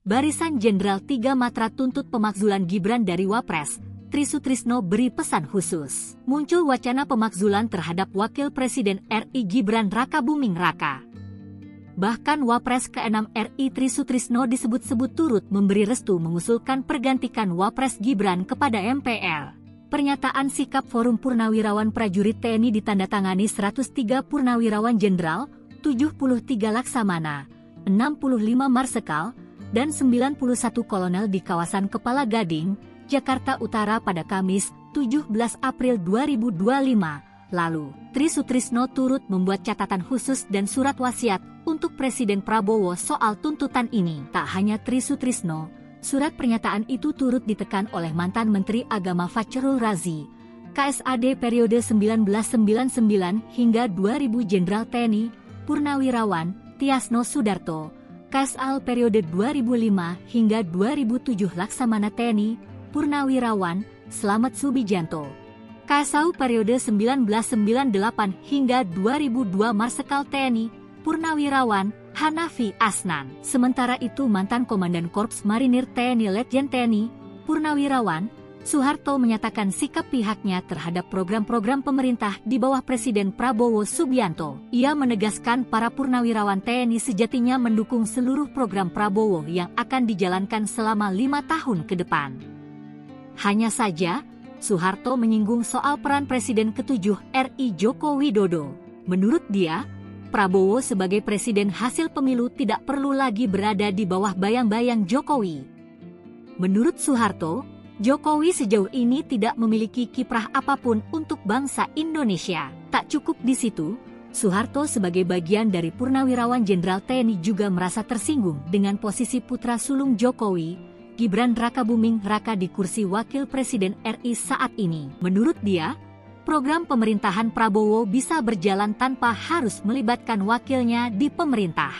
Barisan Jenderal 3 Matra tuntut pemakzulan Gibran dari Wapres. Trisutrisno beri pesan khusus. Muncul wacana pemakzulan terhadap Wakil Presiden RI Gibran Raka Buming Raka. Bahkan Wapres ke-6 RI Trisutrisno disebut-sebut turut memberi restu mengusulkan pergantikan Wapres Gibran kepada MPR. Pernyataan sikap Forum Purnawirawan Prajurit TNI ditandatangani 103 Purnawirawan Jenderal, 73 Laksamana, 65 Marsekal, dan 91 kolonel di kawasan Kepala Gading, Jakarta Utara pada Kamis, 17 April 2025. Lalu, Trisutrisno turut membuat catatan khusus dan surat wasiat untuk Presiden Prabowo soal tuntutan ini. Tak hanya Trisutrisno, surat pernyataan itu turut ditekan oleh mantan Menteri Agama Fachrul Razi, KSAD periode 1999 hingga 2000 Jenderal TNI, Purnawirawan Tiasno Sudarto, KSAL periode 2005 hingga 2007 Laksamana TNI, Purnawirawan Slamet Subijanto, KSAU periode 1998 hingga 2002 Marsekal TNI, Purnawirawan Hanafi Asnan. Sementara itu mantan Komandan Korps Marinir TNI Letjen TNI, Purnawirawan Soeharto menyatakan sikap pihaknya terhadap program-program pemerintah di bawah Presiden Prabowo Subianto. Ia menegaskan para purnawirawan TNI sejatinya mendukung seluruh program Prabowo yang akan dijalankan selama 5 tahun ke depan. Hanya saja, Soeharto menyinggung soal peran Presiden ke-7 RI Joko Widodo. Menurut dia, Prabowo sebagai presiden hasil pemilu tidak perlu lagi berada di bawah bayang-bayang Jokowi. Menurut Soeharto, Jokowi sejauh ini tidak memiliki kiprah apapun untuk bangsa Indonesia. Tak cukup di situ, Soeharto sebagai bagian dari Purnawirawan Jenderal TNI juga merasa tersinggung dengan posisi putra sulung Jokowi, Gibran Raka Buming Raka di kursi Wakil Presiden RI saat ini. Menurut dia, program pemerintahan Prabowo bisa berjalan tanpa harus melibatkan wakilnya di pemerintah.